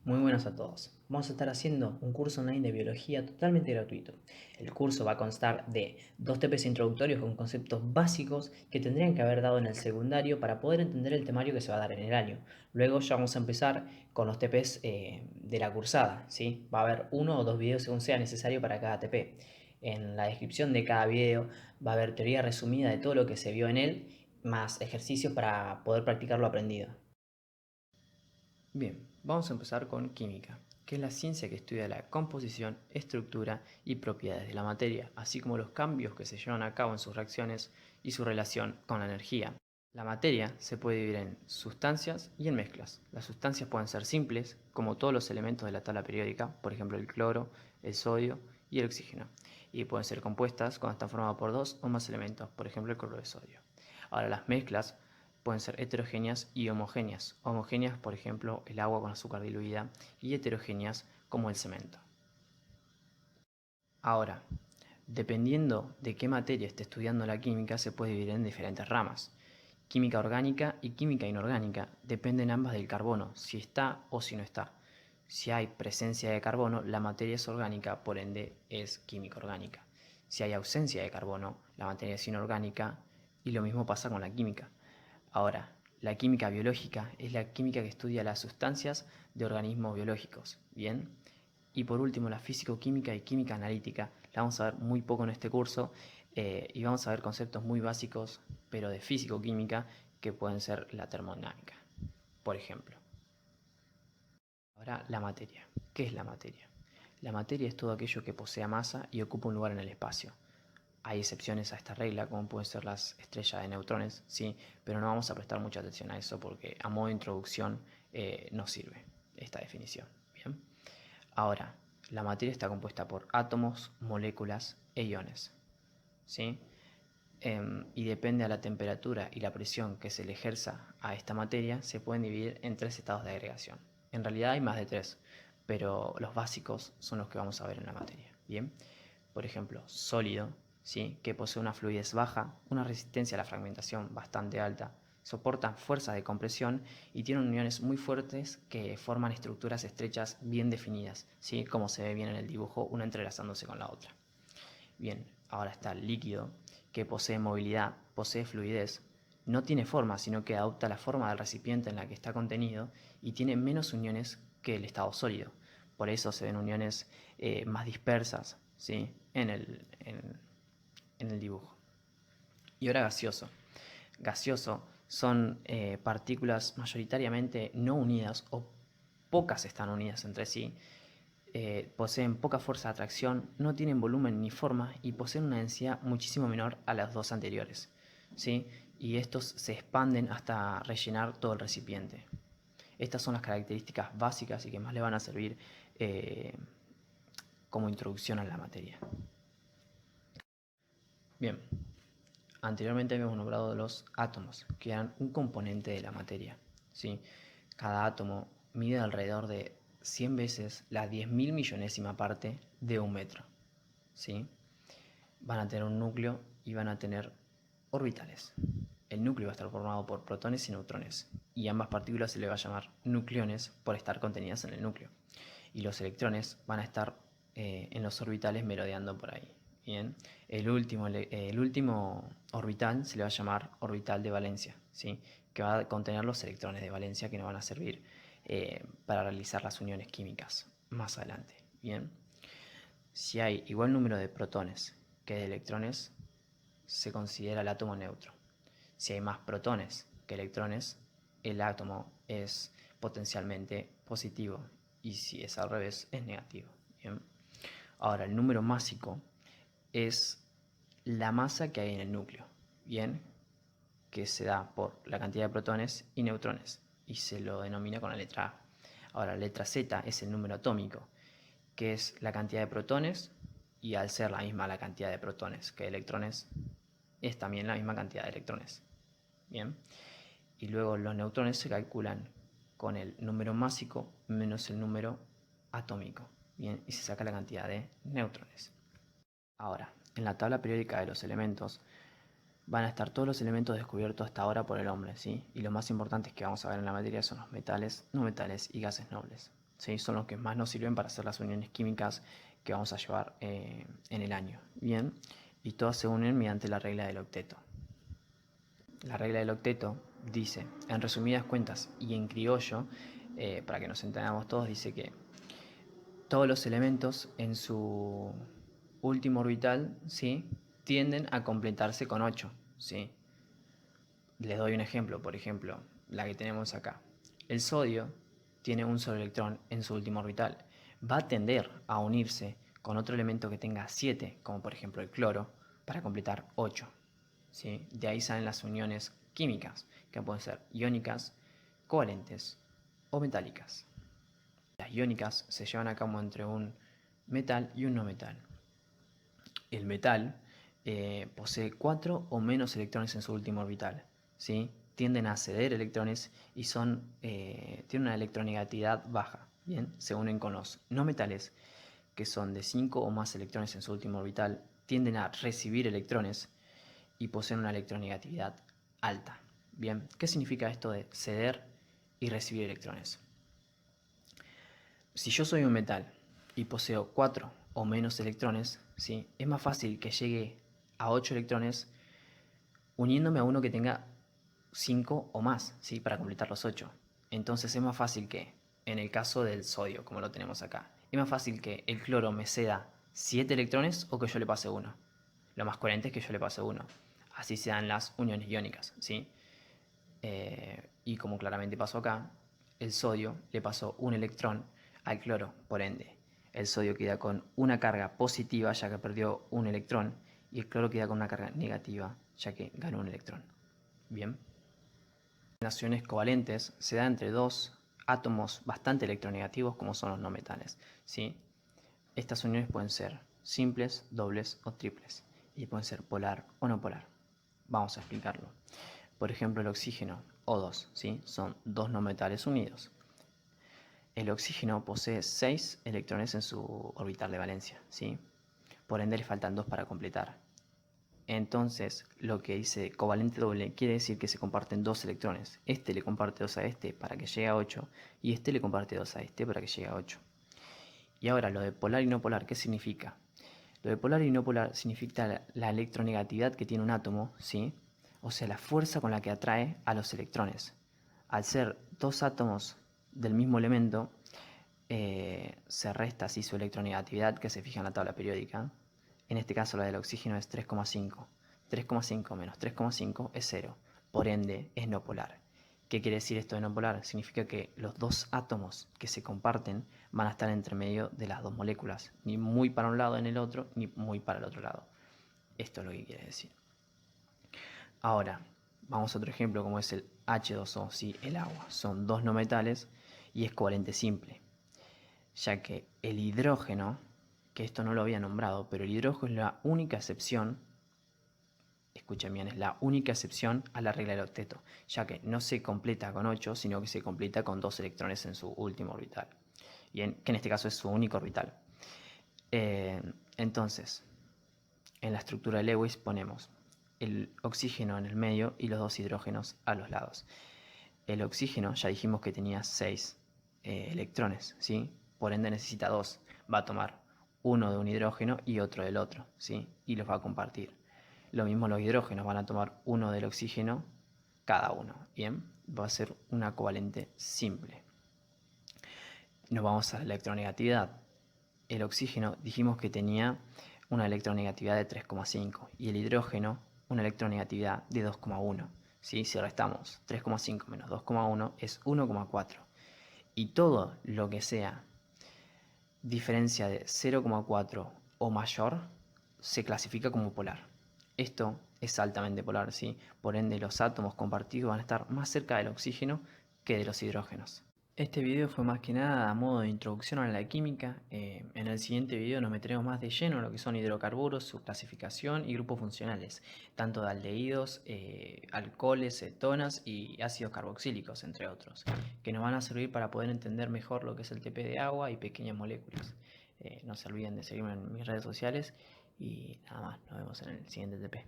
Muy buenas a todos. Vamos a estar haciendo un curso online de biología totalmente gratuito. El curso va a constar de 2 TPs introductorios con conceptos básicos que tendrían que haber dado en el secundario para poder entender el temario que se va a dar en el año. Luego ya vamos a empezar con los TPs de la cursada, ¿sí? Va a haber 1 o 2 videos según sea necesario para cada TP. En la descripción de cada video va a haber teoría resumida de todo lo que se vio en él, más ejercicios para poder practicar lo aprendido. Bien, vamos a empezar con química, que es la ciencia que estudia la composición, estructura y propiedades de la materia, así como los cambios que se llevan a cabo en sus reacciones y su relación con la energía. La materia se puede dividir en sustancias y en mezclas. Las sustancias pueden ser simples, como todos los elementos de la tabla periódica, por ejemplo el cloro, el sodio y el oxígeno, y pueden ser compuestas cuando están formadas por dos o más elementos, por ejemplo el cloro de sodio. Ahora, las mezclas pueden ser heterogéneas y homogéneas. Homogéneas, por ejemplo, el agua con azúcar diluida, y heterogéneas como el cemento. Ahora, dependiendo de qué materia esté estudiando la química, se puede dividir en diferentes ramas. Química orgánica y química inorgánica dependen ambas del carbono, si está o si no está. Si hay presencia de carbono, la materia es orgánica, por ende es química orgánica. Si hay ausencia de carbono, la materia es inorgánica, y lo mismo pasa con la química. Ahora, la química biológica es la química que estudia las sustancias de organismos biológicos, ¿bien? Y por último, la físico-química y química analítica. La vamos a ver muy poco en este curso y vamos a ver conceptos muy básicos, pero de físico-química, que pueden ser la termodinámica, por ejemplo. Ahora, la materia. ¿Qué es la materia? La materia es todo aquello que posea masa y ocupa un lugar en el espacio. Hay excepciones a esta regla, como pueden ser las estrellas de neutrones, sí, pero no vamos a prestar mucha atención a eso porque a modo de introducción no sirve esta definición. Bien. Ahora, la materia está compuesta por átomos, moléculas e iones, ¿sí? Y depende a la temperatura y la presión que se le ejerza a esta materia, se pueden dividir en 3 estados de agregación. En realidad hay más de 3, pero los básicos son los que vamos a ver en la materia. Bien, por ejemplo, sólido, ¿sí? Que posee una fluidez baja, una resistencia a la fragmentación bastante alta, soportan fuerzas de compresión y tienen uniones muy fuertes que forman estructuras estrechas bien definidas, ¿sí? Como se ve bien en el dibujo, una entrelazándose con la otra. Bien, ahora está el líquido, que posee movilidad, posee fluidez, no tiene forma, sino que adopta la forma del recipiente en la que está contenido y tiene menos uniones que el estado sólido. Por eso se ven uniones más dispersas, ¿sí? En el dibujo. Y ahora gaseoso. Gaseoso son partículas mayoritariamente no unidas o pocas están unidas entre sí, poseen poca fuerza de atracción, no tienen volumen ni forma y poseen una densidad muchísimo menor a las dos anteriores, ¿sí? Y estos se expanden hasta rellenar todo el recipiente. Estas son las características básicas y que más le van a servir eh, como introducción a la materia. Bien, anteriormente habíamos nombrado los átomos, que eran un componente de la materia, ¿sí? Cada átomo mide alrededor de 100 veces la 10.000 millonésima parte de un metro, ¿sí? Van a tener un núcleo y van a tener orbitales. El núcleo va a estar formado por protones y neutrones, y ambas partículas se le va a llamar nucleones por estar contenidas en el núcleo. Y los electrones van a estar en los orbitales merodeando por ahí. Bien, el último orbital se le va a llamar orbital de valencia, ¿sí? Que va a contener los electrones de valencia que nos van a servir para realizar las uniones químicas más adelante. Bien, si hay igual número de protones que de electrones, se considera el átomo neutro. Si hay más protones que electrones, el átomo es potencialmente positivo, y si es al revés, es negativo. Bien. Ahora, el número másico es la masa que hay en el núcleo, bien, que se da por la cantidad de protones y neutrones, y se lo denomina con la letra A. Ahora, la letra Z es el número atómico, que es la cantidad de protones, y al ser la misma la cantidad de protones que de electrones, es también la misma cantidad de electrones. Bien, y luego los neutrones se calculan con el número másico menos el número atómico. Bien, y se saca la cantidad de neutrones. Ahora, en la tabla periódica de los elementos van a estar todos los elementos descubiertos hasta ahora por el hombre, ¿sí? Y los más importantes que vamos a ver en la materia son los metales, no metales y gases nobles. ¿sí? Son los que más nos sirven para hacer las uniones químicas que vamos a llevar en el año. Bien, y todas se unen mediante la regla del octeto. La regla del octeto dice, en resumidas cuentas y en criollo, para que nos entendamos todos, dice que todos los elementos en su último orbital, ¿sí?, tienden a completarse con 8, ¿sí? Les doy un ejemplo, por ejemplo, la que tenemos acá. El sodio tiene un solo electrón en su último orbital. Va a tender a unirse con otro elemento que tenga 7, como por ejemplo el cloro, para completar 8. ¿Sí? De ahí salen las uniones químicas, que pueden ser iónicas, covalentes o metálicas. Las iónicas se llevan a cabo entre un metal y un no metal. El metal posee 4 o menos electrones en su último orbital, ¿sí? Tienden a ceder electrones y tienen una electronegatividad baja. Bien, se unen con los no metales, que son de 5 o más electrones en su último orbital, tienden a recibir electrones y poseen una electronegatividad alta. Bien, ¿qué significa esto de ceder y recibir electrones? Si yo soy un metal y poseo 4 o menos electrones, ¿sí?, es más fácil que llegue a 8 electrones uniéndome a uno que tenga 5 o más, ¿sí?, para completar los 8. Entonces es más fácil que, en el caso del sodio, como lo tenemos acá, es más fácil que el cloro me ceda 7 electrones o que yo le pase 1. Lo más coherente es que yo le pase 1. Así se dan las uniones iónicas, ¿sí? Y como claramente pasó acá, el sodio le pasó un electrón al cloro, por ende, el sodio queda con una carga positiva ya que perdió un electrón y el cloro queda con una carga negativa ya que ganó un electrón. Bien. Las uniones covalentes se dan entre dos átomos bastante electronegativos como son los no metales, ¿sí? Estas uniones pueden ser simples, dobles o triples y pueden ser polar o no polar. Vamos a explicarlo. Por ejemplo, el oxígeno O2, ¿sí?, son dos no metales unidos. El oxígeno posee 6 electrones en su orbital de valencia, ¿sí? Por ende le faltan 2 para completar. Entonces, lo que dice covalente doble quiere decir que se comparten 2 electrones. Este le comparte 2 a este para que llegue a 8 y este le comparte 2 a este para que llegue a 8. Y ahora, lo de polar y no polar, ¿qué significa? Lo de polar y no polar significa la electronegatividad que tiene un átomo, ¿sí? O sea, la fuerza con la que atrae a los electrones. Al ser dos átomos del mismo elemento, se resta así su electronegatividad que se fija en la tabla periódica. En este caso la del oxígeno es 3,5. 3,5 menos 3,5 es 0. Por ende es no polar. ¿Qué quiere decir esto de no polar? Significa que los dos átomos que se comparten van a estar entre medio de las dos moléculas. Ni muy para un lado en el otro, ni muy para el otro lado. Esto es lo que quiere decir. Ahora, vamos a otro ejemplo como es el H2O, ¿sí?, el agua. Son dos no metales y es covalente simple, ya que el hidrógeno, que esto no lo había nombrado, pero el hidrógeno es la única excepción, escuchen bien, es la única excepción a la regla del octeto, ya que no se completa con 8, sino que se completa con 2 electrones en su último orbital, que en este caso es su único orbital. Entonces, en la estructura de Lewis ponemos el oxígeno en el medio y los dos hidrógenos a los lados. El oxígeno ya dijimos que tenía 6 electrones, ¿sí? Por ende necesita 2. Va a tomar uno de un hidrógeno y otro del otro, ¿sí?, y los va a compartir. Lo mismo los hidrógenos van a tomar uno del oxígeno cada uno, ¿bien? Va a ser una covalente simple. Nos vamos a la electronegatividad. El oxígeno dijimos que tenía una electronegatividad de 3,5 y el hidrógeno una electronegatividad de 2,1. ¿Sí? Si restamos 3,5 menos 2,1 es 1,4. Y todo lo que sea diferencia de 0,4 o mayor se clasifica como polar. Esto es altamente polar, ¿sí? Por ende los átomos compartidos van a estar más cerca del oxígeno que de los hidrógenos. Este video fue más que nada a modo de introducción a la química. En el siguiente video nos meteremos más de lleno en lo que son hidrocarburos, su clasificación y grupos funcionales, tanto de aldehídos, alcoholes, cetonas y ácidos carboxílicos, entre otros, que nos van a servir para poder entender mejor lo que es el TP de agua y pequeñas moléculas. No se olviden de seguirme en mis redes sociales y nada más, nos vemos en el siguiente TP.